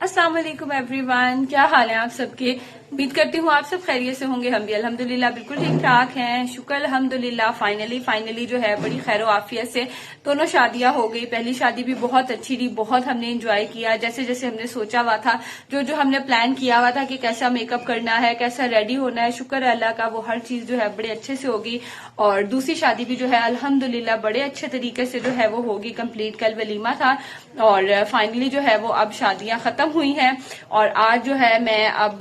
अस्सलाम वालेकुम एवरीवन, क्या हाल है आप सबके। उम्मीद करती हूँ आप सब खैरियत से होंगे। हम भी अल्हम्दुलिल्लाह बिल्कुल ठीक ठाक हैं, शुक्र अल्हम्दुलिल्लाह। फाइनली जो है बड़ी खैर आफियत से दोनों शादियां हो गई। पहली शादी भी बहुत अच्छी रही, बहुत हमने इंजॉय किया जैसे जैसे हमने सोचा हुआ था, जो जो हमने प्लान किया हुआ था कि कैसा मेकअप करना है, कैसा रेडी होना है, शुक्र अल्लाह का वो हर चीज जो है बड़े अच्छे से होगी। और दूसरी शादी भी जो है अल्हम्दुलिल्लाह बड़े अच्छे तरीके से जो है वो होगी कंप्लीट। कल वलीमा था और फाइनली जो है वो अब शादियां खत्म हुई हैं। और आज जो है मैं अब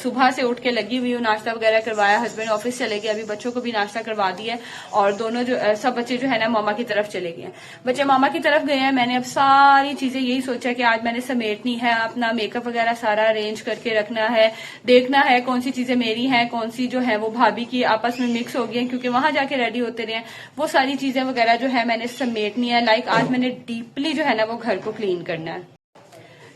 सुबह से उठ के लगी हुई हूँ, नाश्ता वगैरह करवाया, हस्बैंड ऑफिस चले गए, अभी बच्चों को भी नाश्ता करवा दिया और दोनों जो सब बच्चे जो है ना मामा की तरफ चले गए हैं। बच्चे मामा की तरफ गए हैं। मैंने अब सारी चीजें यही सोचा कि आज मैंने समेटनी है, अपना मेकअप वगैरह सारा अरेंज करके रखना है, देखना है कौन सी चीजें मेरी हैं, कौन सी जो है वो भाभी की आपस में मिक्स हो गई है, क्योंकि वहां जाके रेडी होते रहे। वो सारी चीजें वगैरह जो है मैंने समेटनी है। लाइक आज मैंने डीपली जो है ना वो घर को क्लीन करना है।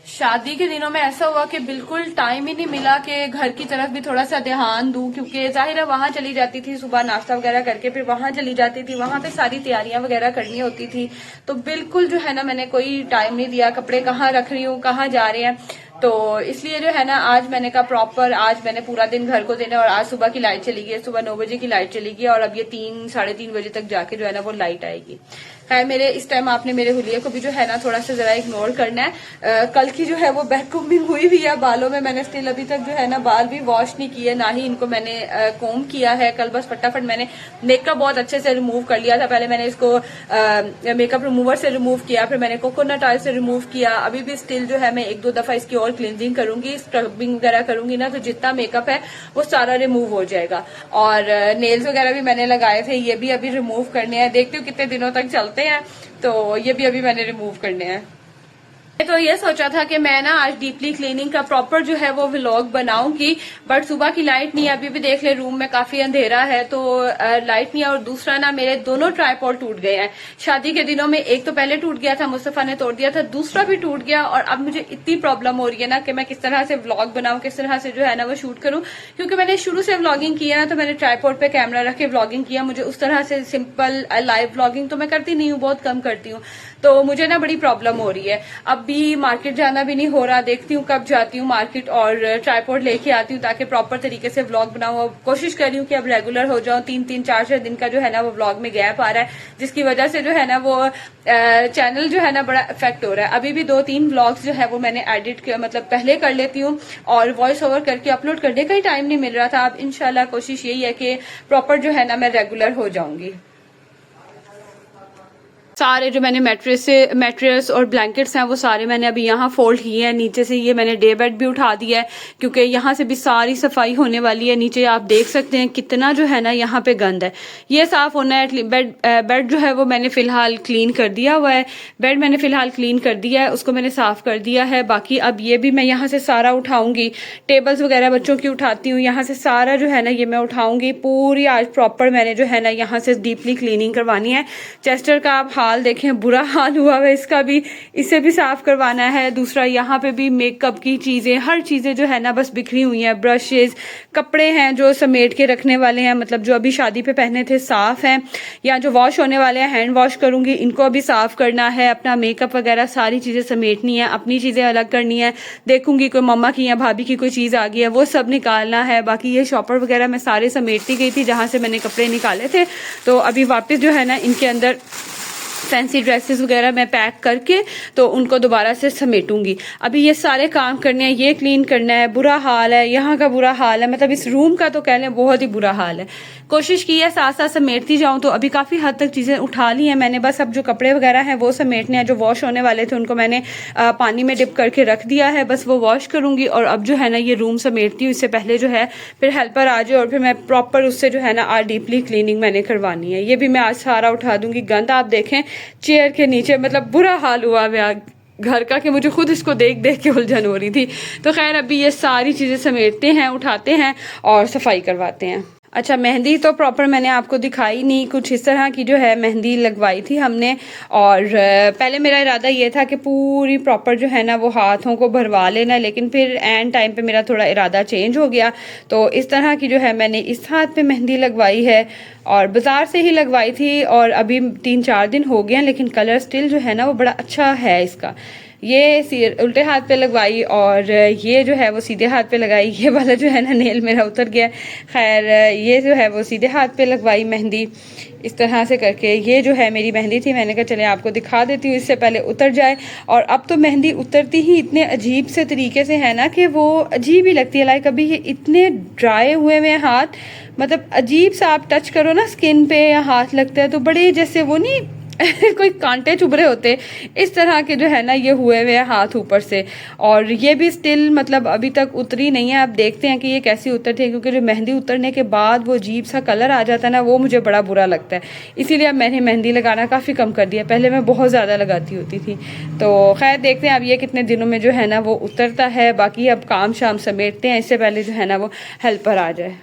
शादी के दिनों में ऐसा हुआ कि बिल्कुल टाइम ही नहीं मिला कि घर की तरफ भी थोड़ा सा ध्यान दूं, क्योंकि जाहिर है वहां चली जाती थी सुबह नाश्ता वगैरह करके, फिर वहां चली जाती थी, वहां पे सारी तैयारियां वगैरह करनी होती थी। तो बिल्कुल जो है ना मैंने कोई टाइम नहीं दिया, कपड़े कहाँ रख रही हूँ, कहाँ जा रहे हैं। तो इसलिए जो है ना आज मैंने कहा प्रॉपर आज मैंने पूरा दिन घर को देना। और आज सुबह की लाइट चली गई, सुबह 9 बजे की लाइट चली गई और अब ये 3 साढ़े 3 बजे तक जाके जो है ना वो लाइट आएगी। खैर मेरे इस टाइम आपने मेरे हुलिये को भी जो है ना थोड़ा सा जरा इग्नोर करना है। कल की जो है वो बैक कोम्बिंग हुई हुई है बालों में। मैंने स्टिल अभी तक जो है ना बाल भी वॉश नहीं किए, ना ही इनको मैंने कोम किया है। कल बस फटाफट मैंने मेकअप बहुत अच्छे से रिमूव कर लिया था। पहले मैंने इसको मेकअप रिमूवर से रिमूव किया, फिर मैंने कोकोनट ऑयल से रिमूव किया। अभी भी स्टिल जो है मैं 1-2 दफा इसकी और क्लिनजिंग करूंगी, स्क्रबिंग वगैरह करूंगी ना, तो जितना मेकअप है वो सारा रिमूव हो जाएगा। और नेल्स वगैरह भी मैंने लगाए थे, ये भी अभी रिमूव करने हैं। देखती हूँ कितने दिनों तक चलते हैं, तो ये भी अभी मैंने रिमूव करने हैं। तो ये सोचा था कि मैं ना आज डीपली क्लीनिंग का प्रॉपर जो है वो व्लॉग बनाऊंगी, बट सुबह की लाइट नहीं है। अभी भी देख ले रूम में काफी अंधेरा है, तो लाइट नहीं है। और दूसरा ना मेरे दोनों ट्राइपॉड टूट गए हैं शादी के दिनों में। एक तो पहले टूट गया था, मुस्तफा ने तोड़ दिया था, दूसरा भी टूट गया। और अब मुझे इतनी प्रॉब्लम हो रही है ना कि मैं किस तरह से व्लॉग बनाऊं, किस तरह से जो है ना वो शूट करूं, क्योंकि मैंने शुरू से व्लॉगिंग किया ना, तो मैंने ट्राइपॉड पे कैमरा रख के व्लॉगिंग किया। मुझे उस तरह से सिंपल लाइव व्लॉगिंग तो मैं करती नहीं हूँ, बहुत कम करती हूँ, तो मुझे ना बड़ी प्रॉब्लम हो रही है। अब भी मार्केट जाना भी नहीं हो रहा, देखती हूँ कब जाती हूँ मार्केट और ट्राइपॉड लेके आती हूँ ताकि प्रॉपर तरीके से व्लॉग बनाऊं। कोशिश कर रही हूँ कि अब रेगुलर हो जाऊं। 3-3 4-6 दिन का जो है ना वो व्लॉग में गैप आ रहा है, जिसकी वजह से जो है ना वो चैनल जो है ना बड़ा इफेक्ट हो रहा है। अभी भी 2-3 व्लॉग्स जो है वो मैंने एडिट मतलब पहले कर लेती हूँ और वॉइस ओवर करके अपलोड करने का ही टाइम नहीं मिल रहा था। अब इंशाल्लाह कोशिश यही है कि प्रॉपर जो है ना मैं रेगुलर हो जाऊंगी। सारे जो मैंने मैट्रेस और ब्लैंकेट्स हैं वो सारे मैंने अभी यहाँ फोल्ड किए हैं। नीचे से ये मैंने डे बेड भी उठा दिया है, क्योंकि यहाँ से भी सारी सफाई होने वाली है। नीचे आप देख सकते हैं कितना जो है ना यहाँ पे गंद है, ये साफ होना है। बेड जो है वो मैंने फिलहाल क्लीन कर दिया हुआ है। बेड मैंने फिलहाल क्लीन कर दिया है, उसको मैंने साफ कर दिया है। बाकी अब ये भी मैं यहाँ से सारा उठाऊंगी। टेबल्स वगैरह बच्चों की उठाती हूँ, यहाँ से सारा जो है ना ये मैं उठाऊंगी पूरी। आज प्रॉपर मैंने जो है ना यहाँ से डीपली क्लीनिंग करवानी है। चेस्टर का आप हाल देखें, बुरा हाल हुआ है इसका भी, इसे भी साफ करवाना है। दूसरा यहाँ पे भी मेकअप की चीजें, हर चीजें जो है ना बस बिखरी हुई हैं। ब्रशेस, कपड़े हैं जो समेट के रखने वाले हैं, मतलब जो अभी शादी पे पहने थे साफ हैं, या जो वॉश होने वाले हैं हैंड वॉश करूंगी, इनको अभी साफ करना है। अपना मेकअप वगैरह सारी चीजें समेटनी है, अपनी चीजें अलग करनी है। देखूंगी कोई मम्मा की या भाभी की कोई चीज आ गई है, वो सब निकालना है। बाकी ये शॉपर वगैरह मैं सारे समेटती गई थी जहां से मैंने कपड़े निकाले थे, तो अभी वापस जो है ना इनके अंदर फैंसी ड्रेसेस वगैरह मैं पैक करके तो उनको दोबारा से समेटूंगी। अभी ये सारे काम करने हैं, ये क्लीन करना है। बुरा हाल है यहाँ का, बुरा हाल है, मतलब इस रूम का तो कह लें बहुत ही बुरा हाल है। कोशिश की है साथ साथ समेटती जाऊं, तो अभी काफ़ी हद तक चीज़ें उठा ली हैं मैंने। बस अब जो कपड़े वगैरह हैं वो समेटने हैं। जो वॉश होने वाले थे उनको मैंने पानी में डिप करके रख दिया है, बस वो वॉश करूंगी। और अब जो है ना ये रूम समेटती हूँ, इससे पहले जो है फिर हेल्पर आ जाए और फिर मैं प्रॉपर उससे जो है ना आज डीपली क्लीनिंग मैंने करवानी है। ये भी मैं आज सारा उठा दूंगी। गंद आप देखें चेयर के नीचे, मतलब बुरा हाल हुआ है घर का कि मुझे खुद इसको देख देख के उलझन हो रही थी। तो खैर अभी ये सारी चीज़ें समेटते हैं, उठाते हैं और सफाई करवाते हैं। अच्छा, मेहंदी तो प्रॉपर मैंने आपको दिखाई नहीं, कुछ इस तरह की जो है मेहंदी लगवाई थी हमने। और पहले मेरा इरादा ये था कि पूरी प्रॉपर जो है ना वो हाथों को भरवा लेना, लेकिन फिर एंड टाइम पे मेरा थोड़ा इरादा चेंज हो गया। तो इस तरह की जो है मैंने इस हाथ पे मेहंदी लगवाई है और बाज़ार से ही लगवाई थी। और अभी 3-4 दिन हो गए हैं, लेकिन कलर स्टिल जो है ना वो बड़ा अच्छा है इसका। ये उल्टे हाथ पे लगवाई और ये जो है वो सीधे हाथ पे लगाई। ये वाला जो है ना नेल मेरा उतर गया। खैर ये जो है वो सीधे हाथ पे लगवाई मेहंदी इस तरह से करके। ये जो है मेरी मेहंदी थी, मैंने कहा चले आपको दिखा देती हूँ इससे पहले उतर जाए। और अब तो मेहंदी उतरती ही इतने अजीब से तरीके से है ना कि वो अजीब ही लगती है। लाइक अभी ये इतने ड्राई हुए हुए हाथ, मतलब अजीब सा आप टच करो ना स्किन पे या हाथ लगता है तो बड़े जैसे वो नहीं कोई कांटे चुभ रहे होते, इस तरह के जो है ना ये हुए हुए हाथ ऊपर से। और ये भी स्टिल मतलब अभी तक उतरी नहीं है। आप देखते हैं कि ये कैसी उतरती है, क्योंकि जो मेहंदी उतरने के बाद वो अजीब सा कलर आ जाता है ना, वो मुझे बड़ा बुरा लगता है। इसीलिए अब मैंने मेहंदी लगाना काफ़ी कम कर दिया। पहले मैं बहुत ज़्यादा लगाती होती थी। तो खैर देखते हैं अब ये कितने दिनों में जो है ना वो उतरता है। बाकी अब काम शाम समेटते हैं, इससे पहले जो है ना वो हेल्पर आ जाए।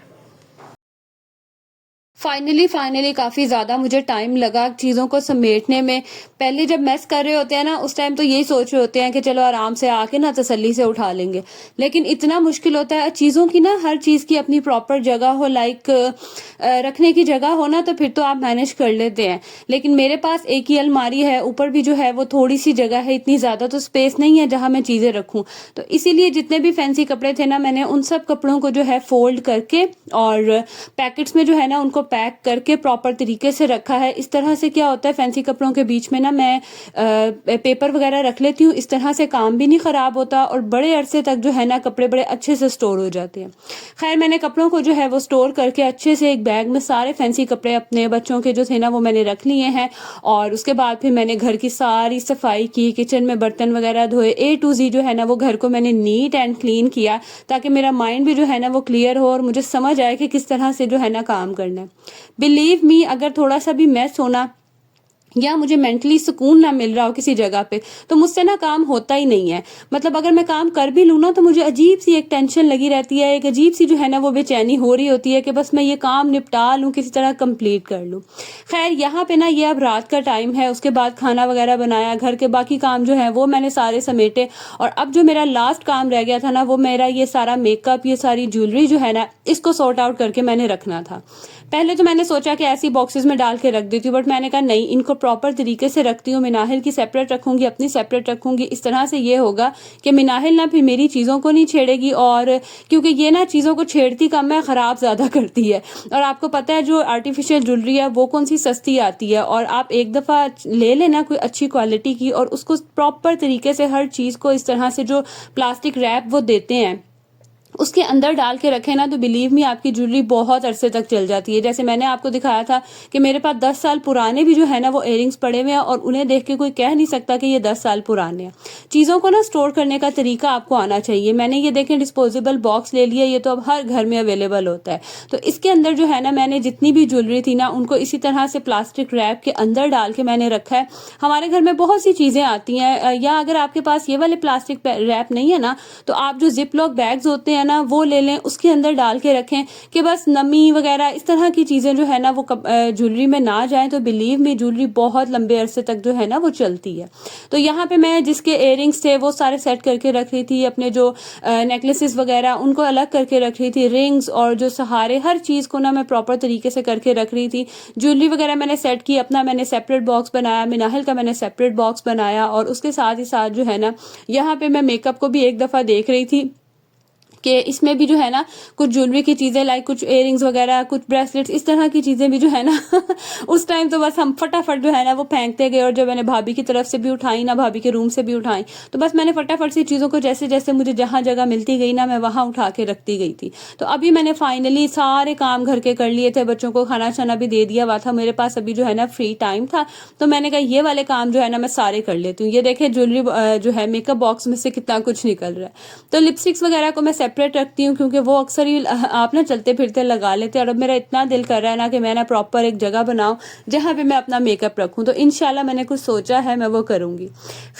फाइनली काफ़ी ज़्यादा मुझे टाइम लगा चीज़ों को समेटने में। पहले जब मेस कर रहे होते हैं ना उस टाइम तो यही सोच रहे होते हैं कि चलो आराम से आके ना तसल्ली से उठा लेंगे, लेकिन इतना मुश्किल होता है चीज़ों की ना, हर चीज़ की अपनी प्रॉपर जगह हो, लाइक रखने की जगह हो ना, तो फिर तो आप मैनेज कर लेते हैं। लेकिन मेरे पास एक ही अलमारी है, ऊपर भी जो है वो थोड़ी सी जगह है, इतनी ज़्यादा तो स्पेस नहीं है जहाँ मैं चीज़ें रखूँ। तो इसीलिए जितने भी फैंसी कपड़े थे ना, मैंने उन सब कपड़ों को जो है फोल्ड करके और पैकेट्स में जो है ना उनको पैक करके प्रॉपर तरीके से रखा है। इस तरह से क्या होता है, फैंसी कपड़ों के बीच में ना मैं पेपर वगैरह रख लेती हूँ। इस तरह से काम भी नहीं ख़राब होता और बड़े अरसे तक जो है ना कपड़े बड़े अच्छे से स्टोर हो जाते हैं। खैर मैंने कपड़ों को जो है वो स्टोर करके अच्छे से एक बैग में सारे फैंसी कपड़े अपने बच्चों के जो थे ना वो मैंने रख लिए हैं। और उसके बाद फिर मैंने घर की सारी सफाई की, किचन में बर्तन वगैरह धोए, A to Z जो है ना वो घर को मैंने नीट एंड क्लीन किया, ताकि मेरा माइंड भी जो है ना वो क्लियर हो और मुझे समझ आए कि किस तरह से जो है ना काम करना है। बिलीव मी, अगर थोड़ा सा भी मैस होना या मुझे मेंटली सुकून ना मिल रहा हो किसी जगह पे, तो मुझसे ना काम होता ही नहीं है। मतलब अगर मैं काम कर भी लूँ ना तो मुझे अजीब सी एक टेंशन लगी रहती है, एक अजीब सी जो है ना वो बेचैनी हो रही होती है कि बस मैं ये काम निपटा लूँ, किसी तरह कंप्लीट कर लूँ। खैर यहाँ पे ना ये अब रात का टाइम है, उसके बाद खाना वगैरह बनाया, घर के बाकी काम जो है वो मैंने सारे समेटे। और अब जो मेरा लास्ट काम रह गया था ना वो मेरा ये सारा मेकअप, ये सारी ज्वेलरी जो है ना इसको सॉर्ट आउट करके मैंने रखना था। पहले तो मैंने सोचा कि ऐसी बॉक्सेस में डाल के रख देती हूँ, बट मैंने कहा नहीं, इनको प्रॉपर तरीके से रखती हूँ। मिनाहिल की सेपरेट रखूंगी, अपनी सेपरेट रखूंगी। इस तरह से ये होगा कि मिनाहिल ना फिर मेरी चीज़ों को नहीं छेड़ेगी, और क्योंकि ये ना चीज़ों को छेड़ती कम है, ख़राब ज़्यादा करती है। और आपको पता है जो आर्टिफिशियल ज्वेलरी है वो कौन सी सस्ती आती है, और आप एक दफ़ा ले लेना कोई अच्छी क्वालिटी की और उसको प्रॉपर तरीके से हर चीज़ को इस तरह से जो प्लास्टिक रैप वो देते हैं उसके अंदर डाल के रखे ना, तो बिलीव मी आपकी ज्वेलरी बहुत अरसे तक चल जाती है। जैसे मैंने आपको दिखाया था कि मेरे पास 10 साल पुराने भी जो है ना वो इयरिंग्स पड़े हुए हैं, और उन्हें देख के कोई कह नहीं सकता कि ये 10 साल पुराने हैं। चीज़ों को ना स्टोर करने का तरीका आपको आना चाहिए। मैंने ये देखें डिस्पोजेबल बॉक्स ले लिया, ये तो अब हर घर में अवेलेबल होता है। तो इसके अंदर जो है ना मैंने जितनी भी ज्वेलरी थी ना उनको इसी तरह से प्लास्टिक रैप के अंदर डाल के मैंने रखा है। हमारे घर में बहुत सी चीज़ें आती हैं, या अगर आपके पास ये वाले प्लास्टिक रैप नहीं है ना, तो आप जो जिप लॉक बैग्स होते हैं ना वो ले लें, उसके अंदर डाल के रखें कि बस नमी वगैरह इस तरह की चीज़ें जो है ना वो ज्वेलरी में ना जाएं। तो बिलीव मी ज्वेलरी बहुत लंबे अरसे तक जो है ना वो चलती है। तो यहाँ पे मैं जिसके इयरिंग्स थे वो सारे सेट करके रख रही थी, अपने जो नेकलेसेस वगैरह उनको अलग करके रख रही थी, रिंग्स और जो सहारे, हर चीज़ को ना मैं प्रॉपर तरीके से करके रख रही थी। ज्वेलरी वगैरह मैंने सेट की, अपना मैंने सेपरेट बॉक्स बनाया, मिनाहिल का मैंने सेपरेट बॉक्स बनाया, और उसके साथ ही साथ जो है ना यहाँ पे मैं मेकअप को भी एक दफ़ा देख रही थी कि इसमें भी जो है ना कुछ ज्वेलरी की चीज़ें, लाइक कुछ इयरिंग्स वगैरह, कुछ ब्रेसलेट्स, इस तरह की चीज़ें भी जो है ना उस टाइम तो बस हम फटाफट जो है ना वो फेंकते गए, और जब मैंने भाभी की तरफ से भी उठाई ना, भाभी के रूम से भी उठाई, तो बस मैंने फटाफट से चीज़ों को जैसे जैसे मुझे जहाँ जगह मिलती गई ना मैं वहाँ उठा के रखती गई थी। तो अभी मैंने फाइनली सारे काम घर के कर लिए थे, बच्चों को खाना छाना भी दे दिया हुआ था, मेरे पास अभी जो है ना फ्री टाइम था, तो मैंने कहा ये वाले काम जो है ना मैं सारे कर लेती हूँ। ये देखे ज्वेलरी जो है मेकअप बॉक्स में से कितना कुछ निकल रहा है। तो लिपस्टिक्स वगैरह को मैं सेपरेट रखती हूँ, क्योंकि वो अक्सर ही आप ना चलते फिरते लगा लेते हैं, और अब मेरा इतना दिल कर रहा है ना कि मैं ना प्रॉपर एक जगह बनाऊं जहाँ पे मैं अपना मेकअप रखूं। तो इंशाल्लाह मैंने कुछ सोचा है, मैं वो करूंगी।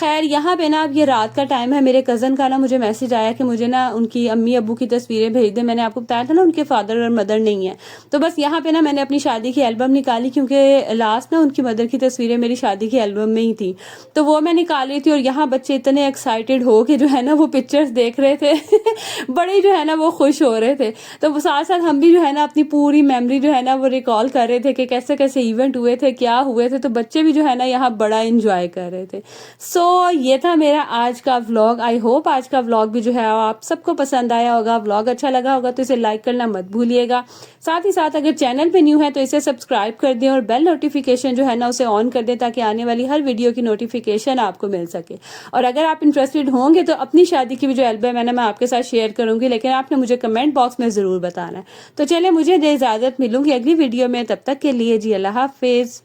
खैर यहाँ पे ना अब ये रात का टाइम है, मेरे कज़न का ना मुझे मैसेज आया कि मुझे ना उनकी अम्मी अब्बू की तस्वीरें भेज दें। मैंने आपको बताया था ना उनके फादर और मदर नहीं है, तो बस यहाँ पे ना मैंने अपनी शादी की एल्बम निकाली, क्योंकि लास्ट ना उनकी मदर की तस्वीरें मेरी शादी की एल्बम में ही थी, तो वो मैं निकाल रही थी। और यहाँ बच्चे इतने एक्साइटेड हो के जो है ना वो पिक्चर्स देख रहे थे बड़े जो है ना वो खुश हो रहे थे। तो वो साथ साथ हम भी जो है ना अपनी पूरी मेमोरी जो है ना वो रिकॉल कर रहे थे कि कैसे कैसे इवेंट हुए थे, क्या हुए थे। तो बच्चे भी जो है ना यहाँ बड़ा इंजॉय कर रहे थे। सो ये था मेरा आज का व्लॉग। आई होप आज का व्लॉग भी जो है आप सबको पसंद आया होगा। व्लॉग अच्छा लगा होगा तो इसे लाइक करना मत भूलिएगा। साथ ही साथ अगर चैनल पे न्यू है तो इसे सब्सक्राइब कर दें और बेल नोटिफिकेशन जो है ना उसे ऑन कर दें ताकि आने वाली हर वीडियो की नोटिफिकेशन आपको मिल सके। और अगर आप इंटरेस्टेड होंगे तो अपनी शादी की भी जो एल्बम है ना मैं आपके साथ शेयर करूंगी, लेकिन आपने मुझे कमेंट बॉक्स में जरूर बताना है। तो चलिए मुझे दे इजाजत, मिलूंगी अगली वीडियो में। तब तक के लिए जी अल्लाह हाफिज।